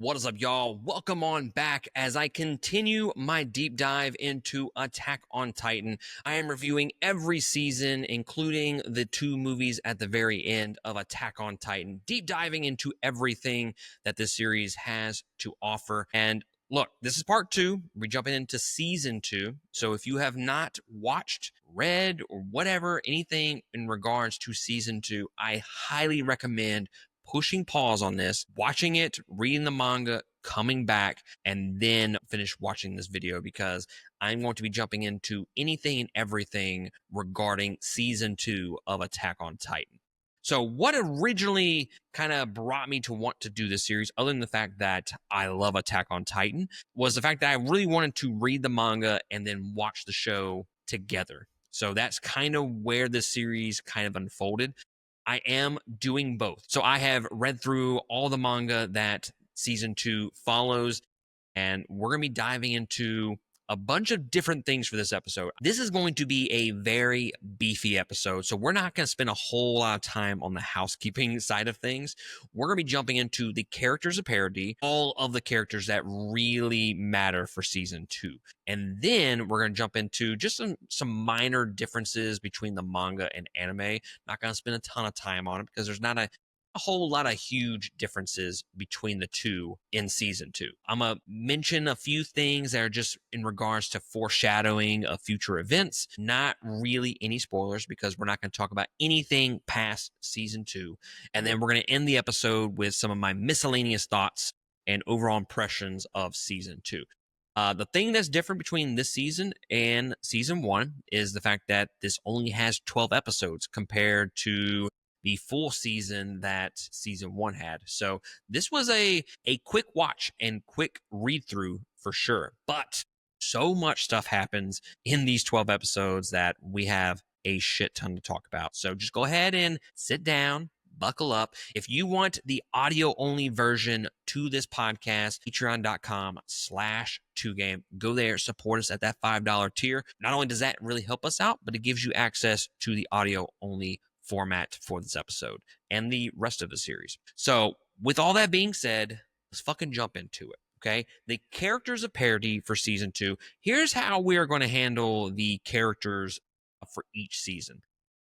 What is up, y'all? Welcome on back as I continue my deep dive into Attack on Titan. I am reviewing every season, including the two movies at the very end of Attack on Titan, deep diving into everything that this series has to offer. And look, this is part two. We're jumping into season two. So if you have not watched, read, or whatever, anything in regards to season two, I highly recommend pushing pause on this, watching it, reading the manga, coming back, and then finish watching this video because I'm going to be jumping into anything and everything regarding season two of Attack on Titan. So, what originally kind of brought me to want to do this series, other than the fact that I love Attack on Titan, was the fact that I really wanted to read the manga and then watch the show together. So, that's kind of where this series kind of unfolded. I am doing both. So I have read through all the manga that season two follows, and we're going to be diving into a bunch of different things for this episode. This is going to be a very beefy episode, so we're not going to spend a whole lot of time on the housekeeping side of things. We're going to be jumping into the characters of Paradis, all of the characters that really matter for season two. And then we're going to jump into just some minor differences between the manga and anime. Not going to spend a ton of time on it because there's not a whole lot of huge differences between the two in season two. I'm going to mention a few things that are just in regards to foreshadowing of future events, not really any spoilers because we're not going to talk about anything past season two. And then we're going to end the episode with some of my miscellaneous thoughts and overall impressions of season two. The thing that's different between this season and season one is the fact that this only has 12 episodes compared to the full season that season one had. So this was a quick watch and quick read through for sure. But so much stuff happens in these 12 episodes that we have a shit ton to talk about. So just go ahead and sit down, buckle up. If you want the audio only version to this podcast, patreon.com/2game. Go there, support us at that $5 tier. Not only does that really help us out, but it gives you access to the audio only format for this episode and the rest of the series. So with all that being said, let's fucking jump into it. Okay. The characters of Paradis for season two. Here's how we are going to handle the characters for each season.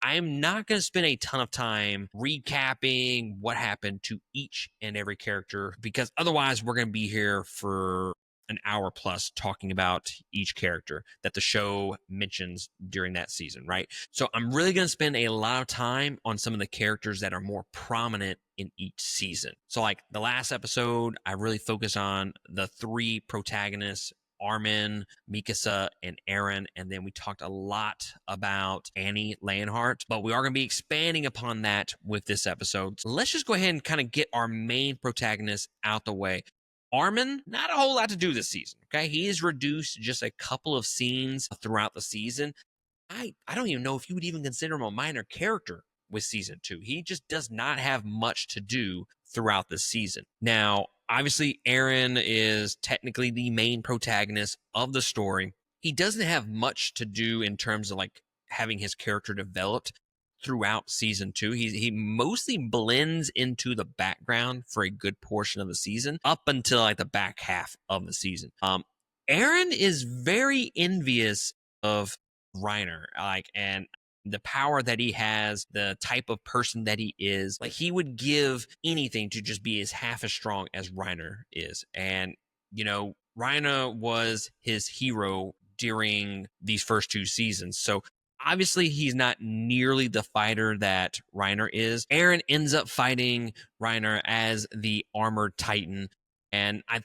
I'm not going to spend a ton of time recapping what happened to each and every character because otherwise we're going to be here for an hour plus talking about each character that the show mentions during that season, right? So I'm really going to spend a lot of time on some of the characters that are more prominent in each season. So like the last episode, I really focused on the three protagonists, Armin, Mikasa, and Eren. And then we talked a lot about Annie Leonhardt, but we are going to be expanding upon that with this episode. So let's just go ahead and kind of get our main protagonist out the way. Armin, not a whole lot to do this season, okay? He is reduced to just a couple of scenes throughout the season. I don't even know if you would even consider him a minor character with season two. He just does not have much to do throughout the season. Now, obviously, Eren is technically the main protagonist of the story. He doesn't have much to do in terms of like having his character developed throughout season two. He mostly blends into the background for a good portion of the season up until like the back half of the season. Eren is very envious of Reiner, and the power that he has, the type of person that he is. Like he would give anything to just be as half as strong as Reiner is. And Reiner was his hero during these first two seasons. So obviously, he's not nearly the fighter that Reiner is. Eren ends up fighting Reiner as the armored Titan, and I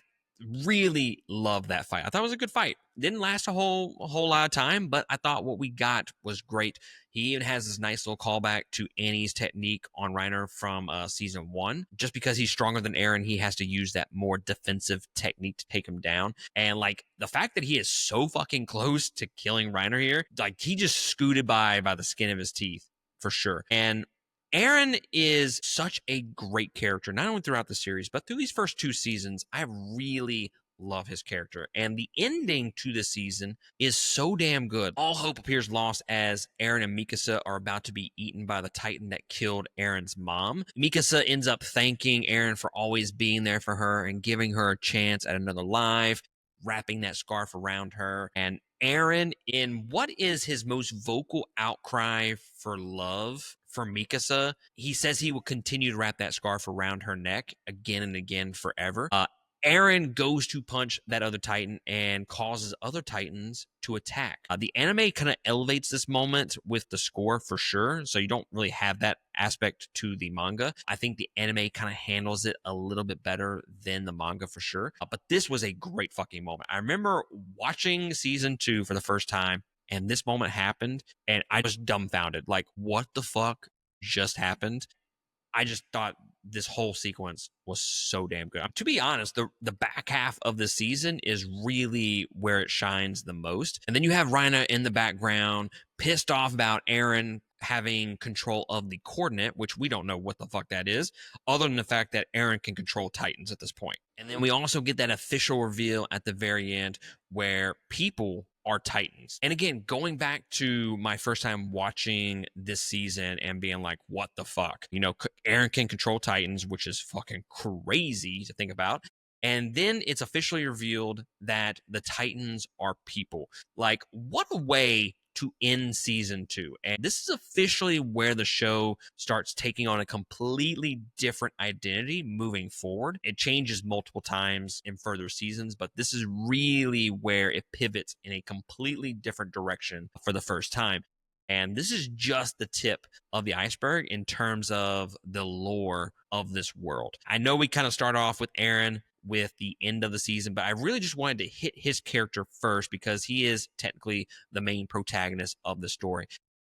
really love that fight. I thought it was a good fight. Didn't last a whole lot of time, but I thought what we got was great. He even has this nice little callback to Annie's technique on Reiner from season one. Just because he's stronger than Eren, he has to use that more defensive technique to take him down. And like the fact that he is so fucking close to killing Reiner here, like he just scooted by the skin of his teeth for sure. And Eren is such a great character, not only throughout the series, but through these first two seasons. I really love his character. And the ending to this season is so damn good. All hope appears lost as Eren and Mikasa are about to be eaten by the Titan that killed Eren's mom. Mikasa ends up thanking Eren for always being there for her and giving her a chance at another life, wrapping that scarf around her. And Eren, in what is his most vocal outcry for love for Mikasa, he says he will continue to wrap that scarf around her neck again and again forever. Eren goes to punch that other Titan and causes other Titans to attack. The anime kind of elevates this moment with the score for sure, so you don't really have that aspect to the manga. I think the anime kind of handles it a little bit better than the manga for sure. But this was a great fucking moment. I remember watching season 2 for the first time, and this moment happened, and I was dumbfounded. Like, what the fuck just happened? I just thought this whole sequence was so damn good. To be honest, the back half of the season is really where it shines the most. And then you have Reina in the background, pissed off about Eren having control of the coordinate, which we don't know what the fuck that is, other than the fact that Eren can control Titans at this point. And then we also get that official reveal at the very end where people are Titans. And again, going back to my first time watching this season and being like, what the fuck? You know, Eren can control Titans, which is fucking crazy to think about. And then it's officially revealed that the Titans are people. Like, what a way to end season 2. And this is officially where the show starts taking on a completely different identity moving forward. It changes multiple times in further seasons, but this is really where it pivots in a completely different direction for the first time. And this is just the tip of the iceberg in terms of the lore of this world. I know we kind of start off with Eren with the end of the season, but I really just wanted to hit his character first because he is technically the main protagonist of the story.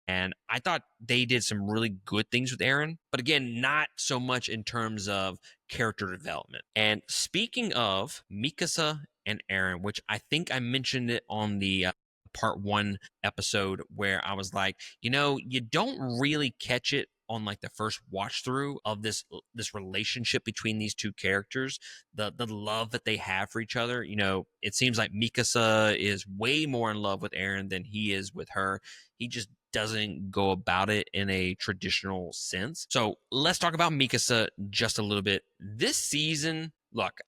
And I thought they did some really good things with Eren, but again, not so much in terms of character development. And speaking of Mikasa and Eren, which I think I mentioned it on the part 1 episode where I was like, you know, you don't really catch it on like the first watch through of this relationship between these two characters, the love that they have for each other. You know, it seems like Mikasa is way more in love with Eren than he is with her. He just doesn't go about it in a traditional sense. So let's talk about Mikasa just a little bit. This season, look,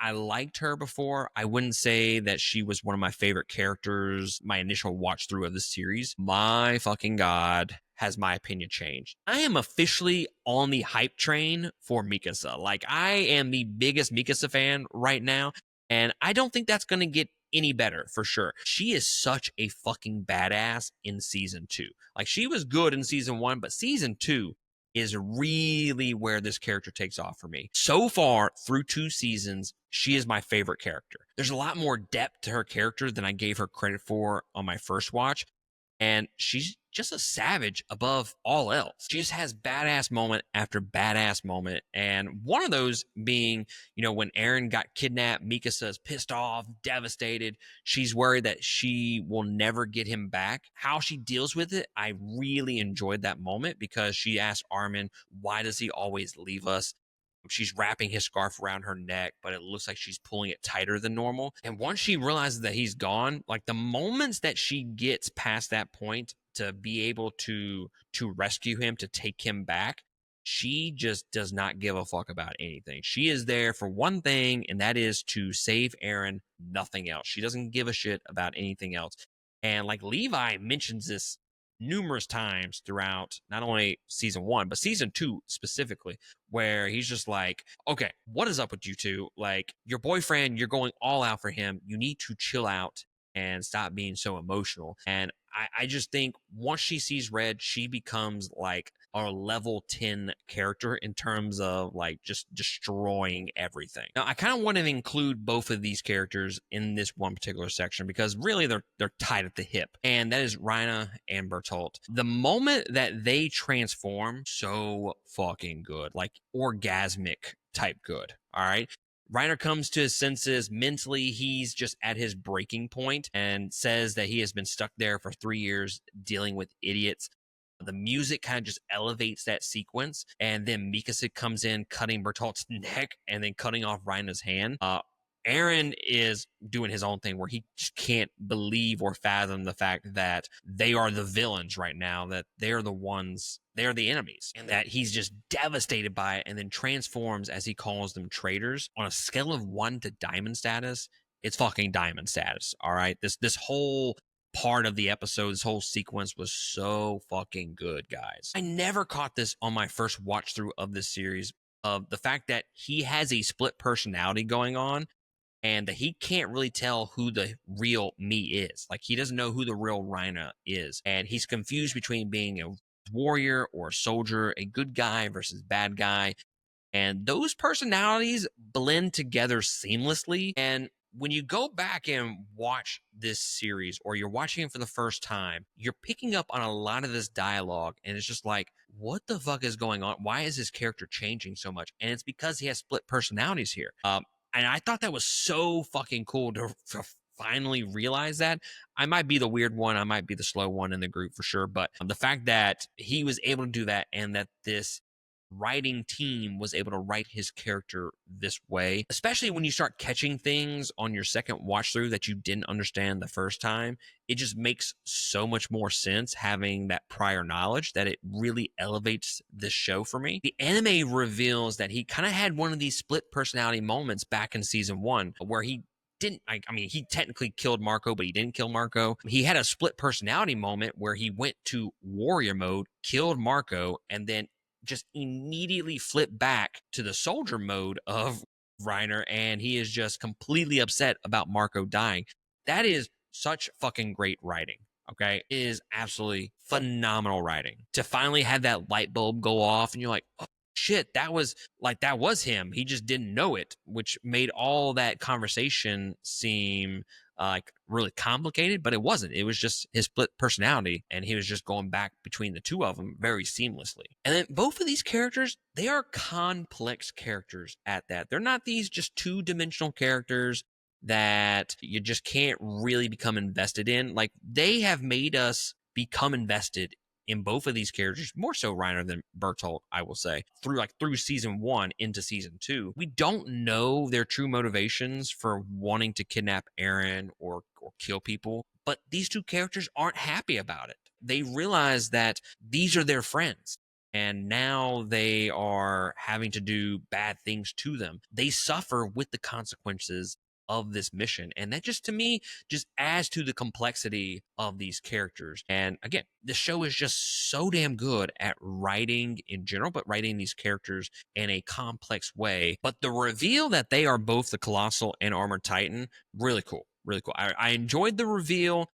I liked her before. I wouldn't say that she was one of my favorite characters, my initial watch through of the series. My fucking God, has my opinion changed. I am officially on the hype train for Mikasa. Like, I am the biggest Mikasa fan right now, and I don't think that's going to get any better for sure. She is such a fucking badass in season 2. Like, she was good in season 1, but season 2 is really where this character takes off for me. So far, through 2 seasons, she is my favorite character. There's a lot more depth to her character than I gave her credit for on my first watch. And she's just a savage above all else. She just has badass moment after badass moment. And one of those being, you know, when Eren got kidnapped, Mikasa is pissed off, devastated. She's worried that she will never get him back. How she deals with it, I really enjoyed that moment because she asked Armin, why does he always leave us? She's wrapping his scarf around her neck, but it looks like she's pulling it tighter than normal. And once she realizes that he's gone, like the moments that she gets past that point to be able to rescue him, to take him back, she just does not give a fuck about anything. She is there for one thing, and that is to save Eren, nothing else. She doesn't give a shit about anything else. And like Levi mentions this numerous times throughout not only season 1 but season 2 specifically, where he's just like, okay, what is up with you two? Like, your boyfriend, you're going all out for him, you need to chill out and stop being so emotional. And I just think once she sees Red, she becomes like a level 10 character in terms of like just destroying everything. Now, I kind of want to include both of these characters in this one particular section because really they're tied at the hip, and that is Reina and Bertolt. The moment that they transform, so fucking good, like orgasmic type good. All right. Reiner comes to his senses mentally. He's just at his breaking point and says that he has been stuck there for 3 years dealing with idiots. The music kind of just elevates that sequence. And then Mikasa comes in, cutting Bertolt's neck and then cutting off Reiner's hand. Aaron is doing his own thing where he just can't believe or fathom the fact that they are the villains right now, that they're the ones, they're the enemies, and that he's just devastated by it and then transforms, as he calls them, traitors. On a scale of 1 to diamond status, it's fucking diamond status. All right. This whole part of the episode, this whole sequence was so fucking good, guys. I never caught this on my first watch through of this series, of the fact that he has a split personality going on and that he can't really tell who the real me is. Like, he doesn't know who the real Rhina is. And he's confused between being a warrior or a soldier, a good guy versus bad guy. And those personalities blend together seamlessly. And when you go back and watch this series, or you're watching it for the first time, you're picking up on a lot of this dialogue. And it's just like, what the fuck is going on? Why is this character changing so much? And it's because he has split personalities here. And I thought that was so fucking cool to finally realize that. I might be the weird one, I might be the slow one in the group for sure, but the fact that he was able to do that, and that this writing team was able to write his character this way, especially when you start catching things on your second watch through that you didn't understand the first time, it just makes so much more sense having that prior knowledge, that it really elevates this show for me. The anime reveals that he kind of had one of these split personality moments back in season 1 where he didn't, I mean, he technically killed Marco, but he didn't kill Marco. He had a split personality moment where he went to warrior mode, killed Marco, and then just immediately flip back to the soldier mode of Reiner, and he is just completely upset about Marco dying. That is such fucking great writing. Okay, it is absolutely phenomenal writing. To finally have that light bulb go off, and you're like, oh shit, that was him. He just didn't know it, which made all that conversation seem like really complicated, but it wasn't. It was just his split personality, and he was just going back between the two of them very seamlessly. And then both of these characters, they are complex characters at that. They're not these just two-dimensional characters that you just can't really become invested in. Like, they have made us become invested in both of these characters, more so Reiner than Bertolt, I will say, through season 1 into season 2. We don't know their true motivations for wanting to kidnap Aaron or kill people, but these two characters aren't happy about it. They realize that these are their friends, and now they are having to do bad things to them. They suffer with the consequences of this mission, and that just, to me, just adds to the complexity of these characters. And again, the show is just so damn good at writing in general, but writing these characters in a complex way. But the reveal that they are both the Colossal and Armored Titan, really cool, really cool. I enjoyed the reveal.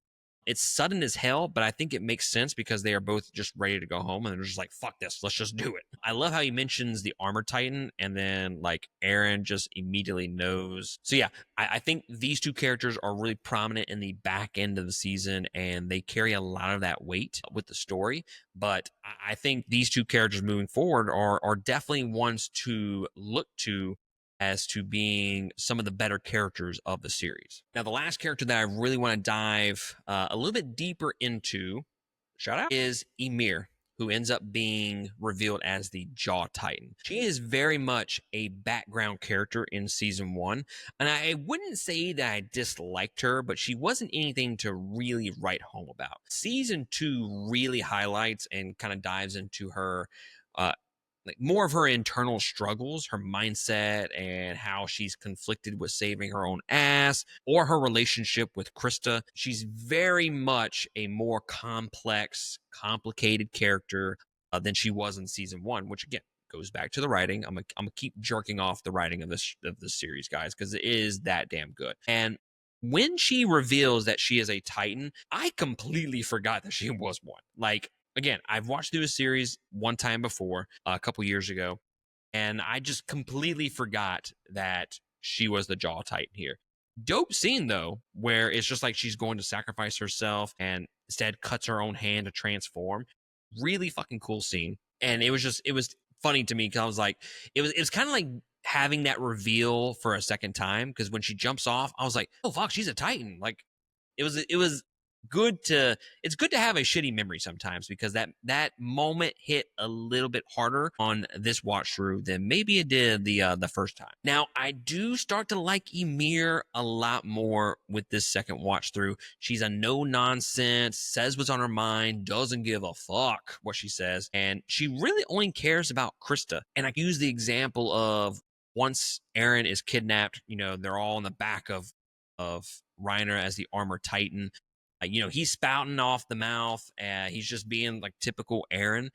It's sudden as hell, but I think it makes sense because they are both just ready to go home, and they're just like, fuck this, let's just do it. I love how he mentions the Armored Titan, and then like Aaron just immediately knows. So yeah, I think these two characters are really prominent in the back end of the season, and they carry a lot of that weight with the story. But I think these two characters moving forward are definitely ones to look to as to being some of the better characters of the series. Now, the last character that I really want to dive a little bit deeper into, shout out, is Ymir, who ends up being revealed as the Jaw Titan. She is very much a background character in season 1, and I wouldn't say that I disliked her, but she wasn't anything to really write home about. Season 2 really highlights and kind of dives into her like more of her internal struggles, her mindset, and how she's conflicted with saving her own ass or her relationship with Krista. She's very much a more complex, complicated character than she was in season 1, which again goes back to the writing. I'm gonna keep jerking off the writing of this series, guys, because it is that damn good. And when she reveals that she is a Titan, I completely forgot that she was one. Like, again, I've watched through a series one time before, a couple years ago, and I just completely forgot that she was the Jaw Titan here. Dope scene, though, where it's just like she's going to sacrifice herself and instead cuts her own hand to transform. Really fucking cool scene. And it was funny to me because I was like, it was kind of like having that reveal for a second time, because when she jumps off, I was like, oh fuck, she's a Titan. Like, it was it's good to have a shitty memory sometimes, because that moment hit a little bit harder on this watch through than maybe it did the first time. Now, I do start to like Ymir a lot more with this second watch through. She's a no nonsense, says what's on her mind, doesn't give a fuck what she says, and she really only cares about Krista. And I use the example of, once Eren is kidnapped, they're all in the back of Reiner as the armored titan. He's spouting off the mouth. He's just being like typical Eren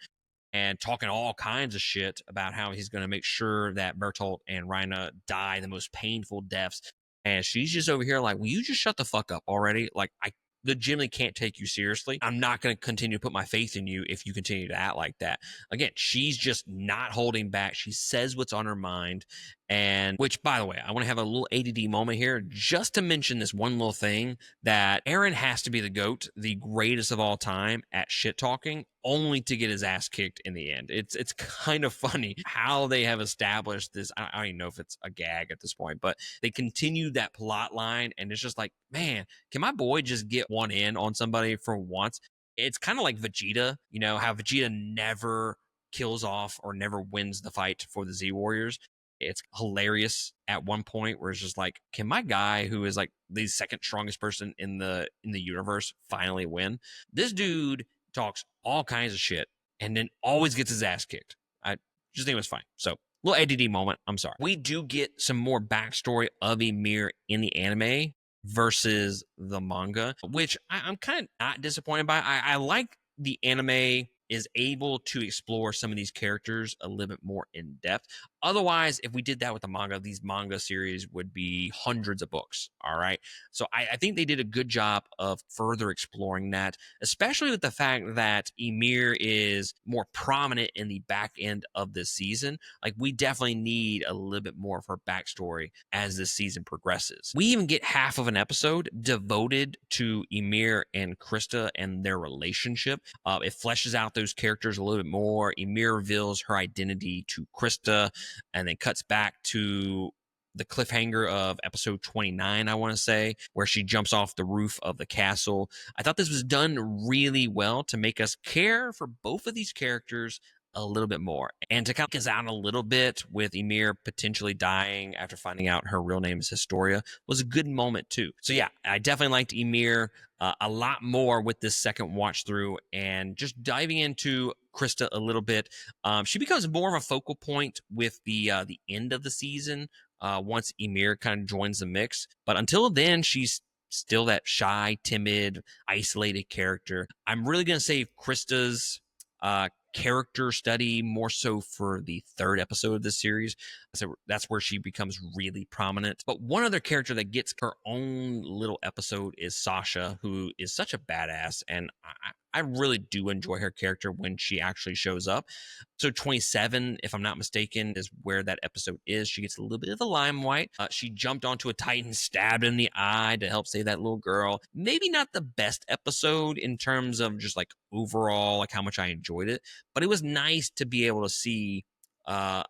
and talking all kinds of shit about how he's going to make sure that Bertolt and Reina die the most painful deaths. And she's just over here like, will you just shut the fuck up already? Like, I legitimately can't take you seriously. I'm not going to continue to put my faith in you if you continue to act like that. Again, she's just not holding back. She says what's on her mind. And which, by the way, I want to have a little ADD moment here just to mention this one little thing, that Eren has to be the GOAT, the greatest of all time at shit talking, only to get his ass kicked in the end. It's kind of funny how they have established this. I don't even know if it's a gag at this point, but they continue that plot line, and it's just like, man, can my boy just get one in on somebody for once? It's kind of like Vegeta, how Vegeta never kills off or never wins the fight for the Z Warriors. It's hilarious at one point where it's just like, can my guy, who is like the second strongest person in the universe, finally win? This dude talks all kinds of shit and then always gets his ass kicked. I just think it was fine. So, little ADD moment. I'm sorry. We do get some more backstory of Ymir in the anime versus the manga, which I'm kind of not disappointed by. I like the anime is able to explore some of these characters a little bit more in depth. Otherwise, if we did that with the manga, these manga series would be hundreds of books. All right. So I think they did a good job of further exploring that, especially with the fact that Ymir is more prominent in the back end of this season. Like, we definitely need a little bit more of her backstory as this season progresses. We even get half of an episode devoted to Ymir and Krista and their relationship. It fleshes out those characters a little bit more. Ymir reveals her identity to Krista, and then cuts back to the cliffhanger of episode 29, I want to say, where she jumps off the roof of the castle. I thought this was done really well to make us care for both of these characters a little bit more, and to kind of us out a little bit with Ymir potentially dying after finding out her real name is Historia was a good moment too. So yeah, I definitely liked Ymir a lot more with this second watch through, and just diving into Krista a little bit. She becomes more of a focal point with the end of the season once Ymir kind of joins the mix. But until then, she's still that shy, timid, isolated character. I'm really going to save Krista's character study more so for the third episode of this series. So that's where she becomes really prominent. But one other character that gets her own little episode is Sasha, who is such a badass, and I really do enjoy her character when she actually shows up. So 27, if I'm not mistaken, is where that episode is. She gets a little bit of the limelight. She jumped onto a Titan, stabbed in the eye to help save that little girl. Maybe not the best episode in terms of just like overall, like how much I enjoyed it, but it was nice to be able to see a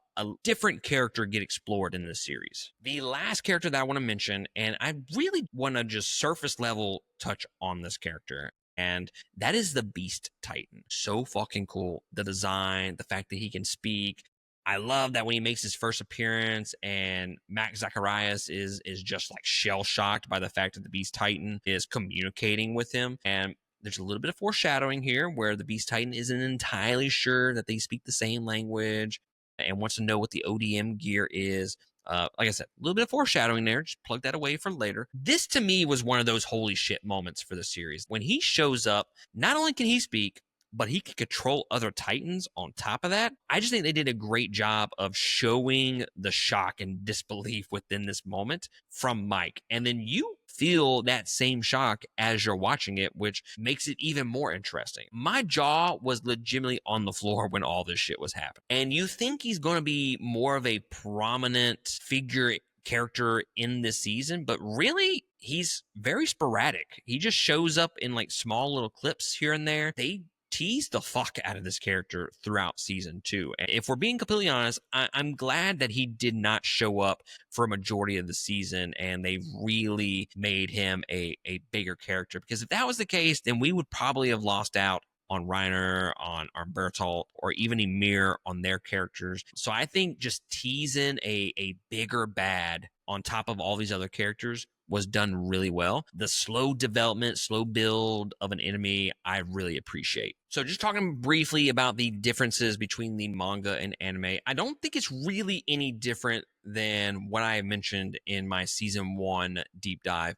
different character get explored in this series. The last character that I want to mention, and I really want to just surface level touch on this character, and that is the Beast Titan. So fucking cool. The design, the fact that he can speak. I love that when he makes his first appearance and Max Zacharias is just like shell shocked by the fact that the Beast Titan is communicating with him. And there's a little bit of foreshadowing here where the Beast Titan isn't entirely sure that they speak the same language and wants to know what the ODM gear is. Like I said, a little bit of foreshadowing there. Just plug that away for later. This to me was one of those holy shit moments for the series. When he shows up, not only can he speak, but he can control other Titans on top of that. I just think they did a great job of showing the shock and disbelief within this moment from Mike. And then you feel that same shock as you're watching it, which makes it even more interesting. My jaw was legitimately on the floor when all this shit was happening. And you think he's going to be more of a prominent figure character in this season, but really he's very sporadic. He just shows up in like small little clips here and there. They teased the fuck out of this character throughout season 2. And if we're being completely honest, I'm glad that he did not show up for a majority of the season and they really made him a bigger character. Because if that was the case, then we would probably have lost out on Reiner, on Bertolt, or even Emir on their characters. So I think just teasing a bigger bad on top of all these other characters was done really well. The slow development, slow build of an enemy, I really appreciate. So just talking briefly about the differences between the manga and anime, I don't think it's really any different than what I mentioned in my season 1 deep dive.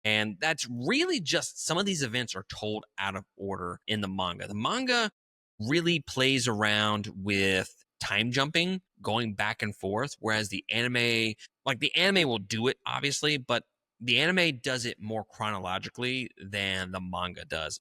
And that's really just some of these events are told out of order in the manga. The manga really plays around with time jumping, going back and forth, whereas the anime will do it, obviously, but the anime does it more chronologically than the manga does.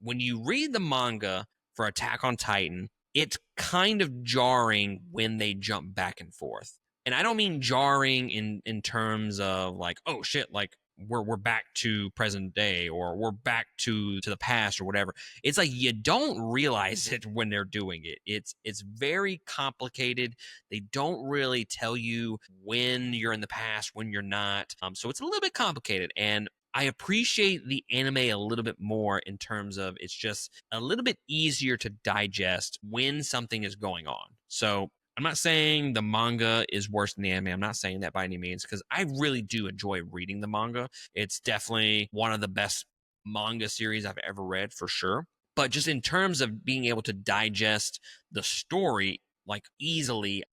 When you read the manga for Attack on Titan, it's kind of jarring when they jump back and forth. And I don't mean jarring in terms of like, oh shit, like we're back to present day or we're back to the past or whatever. It's like you don't realize it when they're doing it. It's very complicated. They don't really tell you when you're in the past, when you're not. So it's a little bit complicated. And I appreciate the anime a little bit more in terms of it's just a little bit easier to digest when something is going on. So I'm not saying the manga is worse than the anime. I'm not saying that by any means because I really do enjoy reading the manga. It's definitely one of the best manga series I've ever read for sure. But just in terms of being able to digest the story like easily,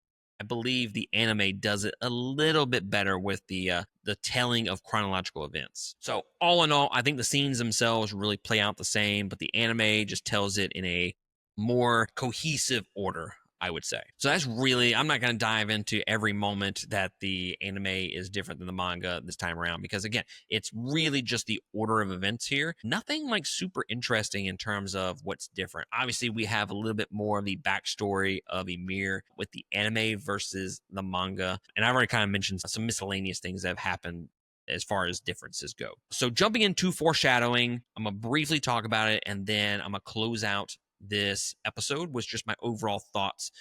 I believe the anime does it a little bit better with the telling of chronological events. So all in all, I think the scenes themselves really play out the same, but the anime just tells it in a more cohesive order, I would say. So that's really, I'm not going to dive into every moment that the anime is different than the manga this time around, because again, it's really just the order of events here. Nothing like super interesting in terms of what's different. Obviously, we have a little bit more of the backstory of Emir with the anime versus the manga. And I've already kind of mentioned some miscellaneous things that have happened as far as differences go. So jumping into foreshadowing, I'm going to briefly talk about it and then I'm going to close out this episode with just my overall thoughts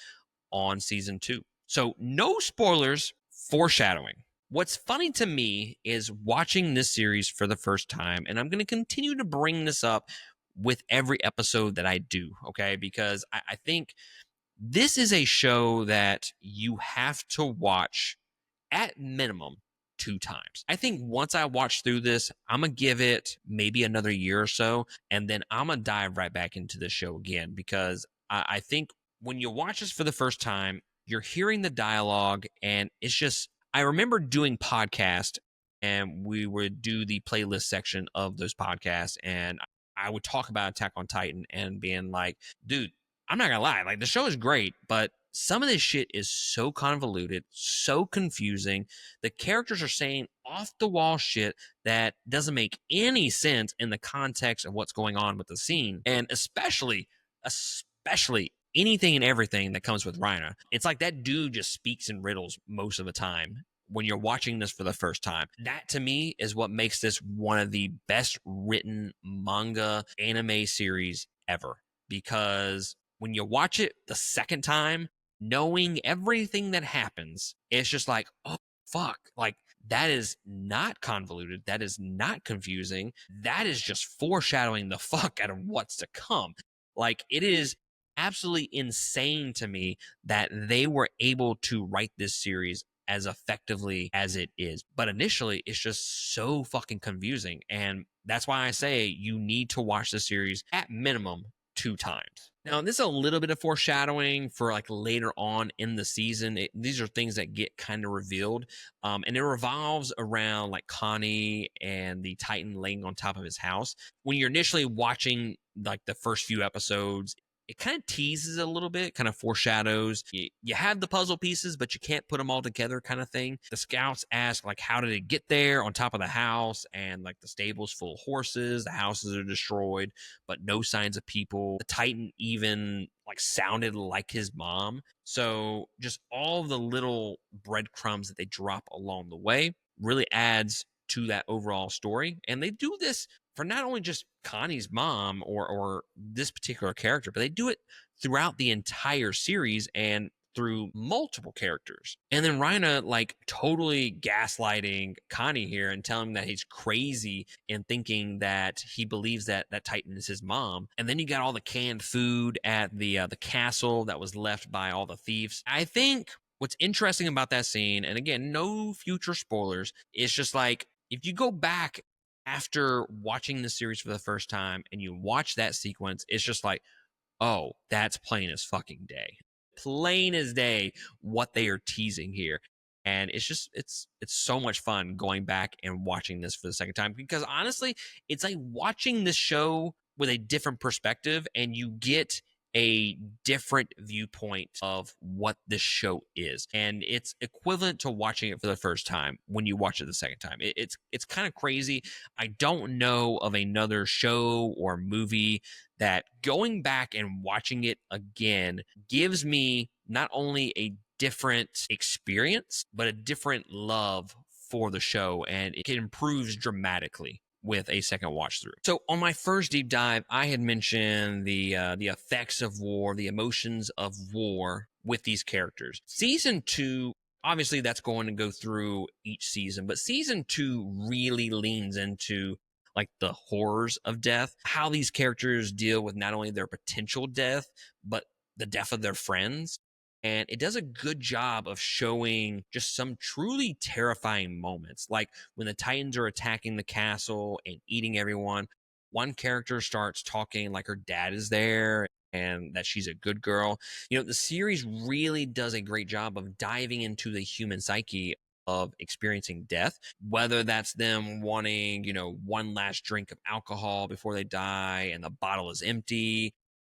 on season 2. So no spoilers, foreshadowing. What's funny to me is watching this series for the first time, and I'm going to continue to bring this up with every episode that I do, okay? Because I think this is a show that you have to watch at minimum 2 times. I think once I watch through this, I'm going to give it maybe another year or so, and then I'm going to dive right back into the show again because I think when you watch this for the first time, you're hearing the dialogue, and it's just, I remember doing podcasts, and we would do the playlist section of those podcasts, and I would talk about Attack on Titan and being like, dude, I'm not going to lie, like the show is great, but some of this shit is so convoluted, so confusing. The characters are saying off the wall shit that doesn't make any sense in the context of what's going on with the scene. And especially anything and everything that comes with Reiner. It's like that dude just speaks in riddles most of the time when you're watching this for the first time. That to me is what makes this one of the best written manga anime series ever. Because when you watch it the second time, knowing everything that happens, it's just like, oh, fuck. Like, that is not convoluted. That is not confusing. That is just foreshadowing the fuck out of what's to come. Like, it is absolutely insane to me that they were able to write this series as effectively as it is. But initially, it's just so fucking confusing. And that's why I say you need to watch the series at minimum 2 times. Now, this is a little bit of foreshadowing for like later on in the season. These are things that get kind of revealed. And it revolves around like Connie and the Titan laying on top of his house. When you're initially watching like the first few episodes, it kind of teases a little bit, kind of foreshadows. You have the puzzle pieces, but you can't put them all together kind of thing. The scouts ask, like, how did it get there on top of the house? And, like, the stable's full of horses. The houses are destroyed, but no signs of people. The Titan even, like, sounded like his mom. So just all the little breadcrumbs that they drop along the way really adds to that overall story. And they do this for not only just Connie's mom or this particular character, but they do it throughout the entire series and through multiple characters. And then Rhina like totally gaslighting Connie here and telling him that he's crazy and thinking that he believes that that Titan is his mom. And then you got all the canned food at the castle that was left by all the thieves. I think what's interesting about that scene, and again, no future spoilers, is just like if you go back after watching the series for the first time and you watch that sequence, it's just like, oh, that's plain as fucking day. Plain as day what they are teasing here. And it's just it's so much fun going back and watching this for the second time because honestly, it's like watching this show with a different perspective and you get a different viewpoint of what this show is, and it's equivalent to watching it for the first time when you watch it the second time. It's kind of crazy. I don't know of another show or movie that going back and watching it again gives me not only a different experience but a different love for the show, and it improves dramatically with a second watch through. So on my first deep dive, I had mentioned the effects of war, the emotions of war with these characters. Season 2, obviously that's going to go through each season, but season 2 really leans into like the horrors of death, how these characters deal with not only their potential death, but the death of their friends. And it does a good job of showing just some truly terrifying moments. Like when the Titans are attacking the castle and eating everyone, one character starts talking like her dad is there and that she's a good girl. You know, the series really does a great job of diving into the human psyche of experiencing death, whether that's them wanting, you know, one last drink of alcohol before they die and the bottle is empty,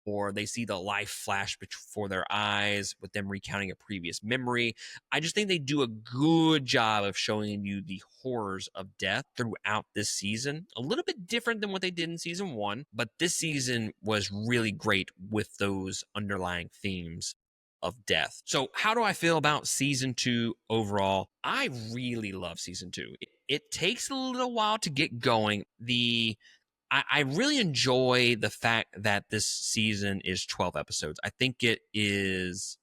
or they see the life flash before their eyes with them recounting a previous memory. I just think they do a good job of showing you the horrors of death throughout this season. A little bit different than what they did in season 1, but this season was really great with those underlying themes of death. So, how do I feel about season 2 overall? I really love season 2. It takes a little while to get going. I really enjoy the fact that this season is 12 episodes. I think it is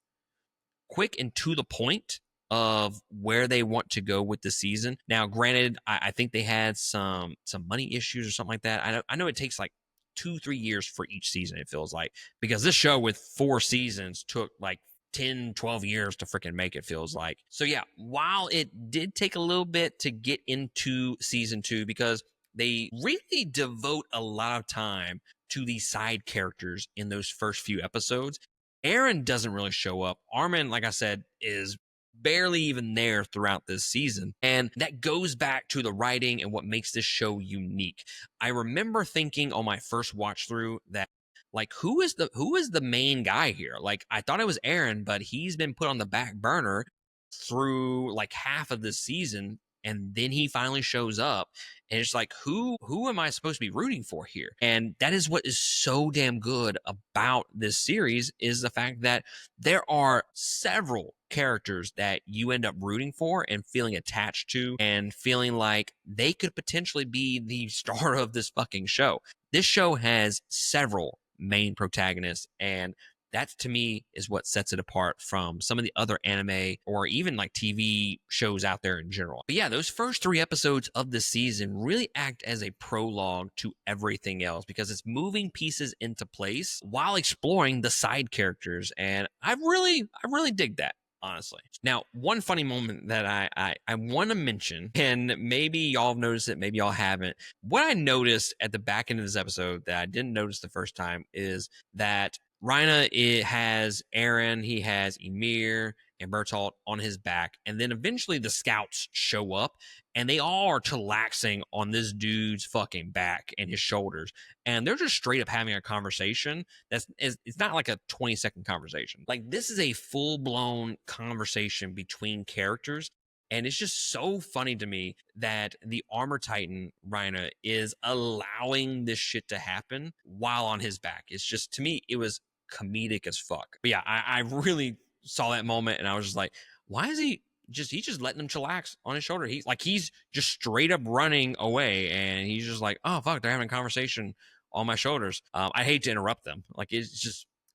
quick and to the point of where they want to go with the season. Now, granted, I think they had some money issues or something like that. I know it takes like 2-3 years for each season, it feels like, because this show with 4 seasons took like 10-12 years to freaking make, it feels like. So yeah, while it did take a little bit to get into season 2 because they really devote a lot of time to these side characters in those first few episodes, Aaron doesn't really show up. Armin, like I said, is barely even there throughout this season. And that goes back to the writing and what makes this show unique. I remember thinking on my first watch through that, like, who is the main guy here? Like, I thought it was Aaron, but he's been put on the back burner through like half of this season, and then he finally shows up, and it's like, who am I supposed to be rooting for here? And that is what is so damn good about this series, is the fact that there are several characters that you end up rooting for and feeling attached to and feeling like they could potentially be the star of this fucking show. This show has several main protagonists, and that to me is what sets it apart from some of the other anime or even like TV shows out there in general. But yeah, those first 3 episodes of the season really act as a prologue to everything else because it's moving pieces into place while exploring the side characters. And I really dig that, honestly. Now, one funny moment that I want to mention, and maybe y'all have noticed it, maybe y'all haven't. What I noticed at the back end of this episode that I didn't notice the first time is that Rhina, it has Aaron, he has Ymir and Bertolt on his back, and then eventually the scouts show up, and they all are chillaxing on this dude's fucking back and his shoulders, and they're just straight up having a conversation. It's not like a 20-second conversation. Like, this is a full-blown conversation between characters. And it's just so funny to me that the armor titan, Rhina, is allowing this shit to happen while on his back. It's just, to me, it was comedic as fuck. But yeah, I really saw that moment and I was just like, why is he he's just letting them chillax on his shoulder. He's just straight up running away, and he's just like, oh fuck, they're having a conversation on my shoulders. I hate to interrupt them. Like it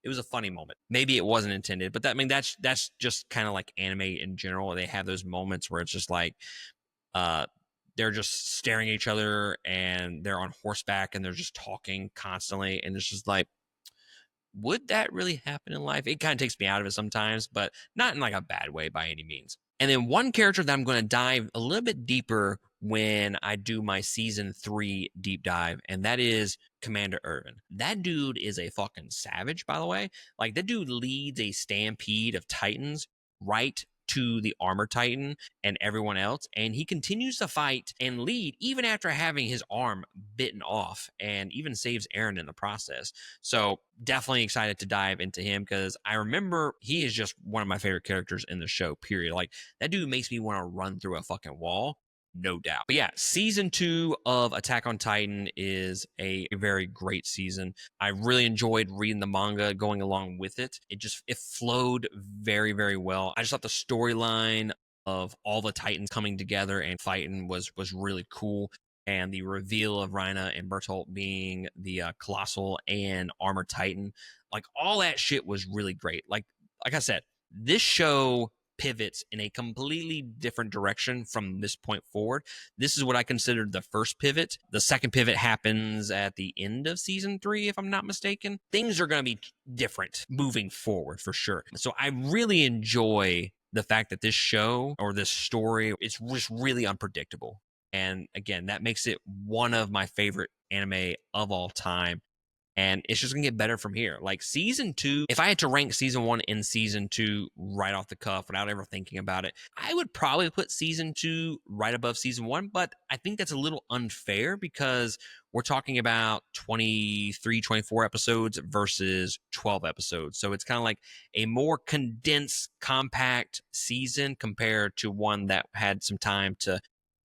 was a funny moment. Maybe it wasn't intended, but that's just kind of like anime in general. They have those moments where it's just like uh they're just staring at each other and they're on horseback and they're just talking constantly, and it's just like, would that really happen in life? It kind of takes me out of it sometimes, but not in like a bad way by any means. And then one character that I'm going to dive a little bit deeper when I do my season 3 deep dive, and that is Commander Irvin. That dude is a fucking savage, by the way. Like, that dude leads a stampede of Titans right to the armor Titan and everyone else, and he continues to fight and lead even after having his arm bitten off, and even saves Eren in the process. So definitely excited to dive into him, because I remember he is just one of my favorite characters in the show, period. Like, that dude makes me want to run through a fucking wall, no doubt. But yeah, season 2 of Attack on Titan is a very great season. I really enjoyed reading the manga going along with it. It flowed very, very well. I just thought the storyline of all the Titans coming together and fighting was really cool. And the reveal of Rhina and Bertolt being the Colossal and Armor Titan, like, all that shit was really great. Like I said, this show pivots in a completely different direction from this point forward. This is what I considered the first pivot. The second pivot happens at the end of season 3, if I'm not mistaken. Things are going to be different moving forward for sure. So I really enjoy the fact that this show, or this story, it's just really unpredictable. And again, that makes it one of my favorite anime of all time. And it's just gonna get better from here. Like, season 2, if I had to rank season 1 and season 2 right off the cuff without ever thinking about it, I would probably put season 2 right above season 1. But I think that's a little unfair, because we're talking about 23, 24 episodes versus 12 episodes. So it's kind of like a more condensed, compact season compared to one that had some time to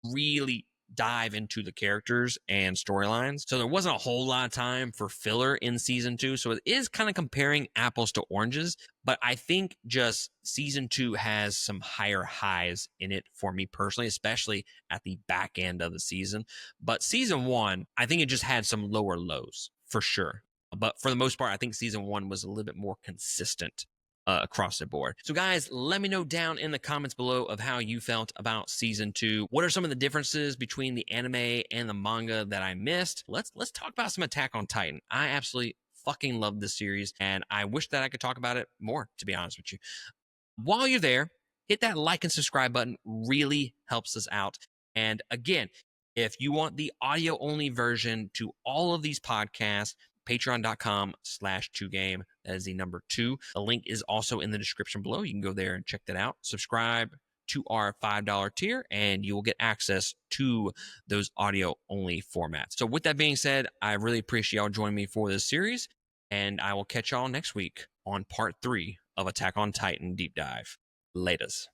really dive into the characters and storylines. So there wasn't a whole lot of time for filler in season 2. So it is kind of comparing apples to oranges. But I think just season 2 has some higher highs in it for me personally, especially at the back end of the season. But season 1, I think it just had some lower lows for sure. But for the most part, I think season 1 was a little bit more consistent across the board. So guys, let me know down in the comments below of how you felt about season 2. What are some of the differences between the anime and the manga that I missed? Let's talk about some Attack on Titan. I absolutely fucking love this series, and I wish that I could talk about it more, to be honest with you. While you're there, hit that like and subscribe button. Really helps us out. And again, if you want the audio only version to all of these podcasts, patreon.com/2game. That is the number 2. The link is also in the description below. You can go there and check that out. Subscribe to our $5 tier, and you will get access to those audio only formats. So with that being said, I really appreciate y'all joining me for this series, and I will catch y'all next week on part 3 of Attack on Titan Deep Dive. Laters.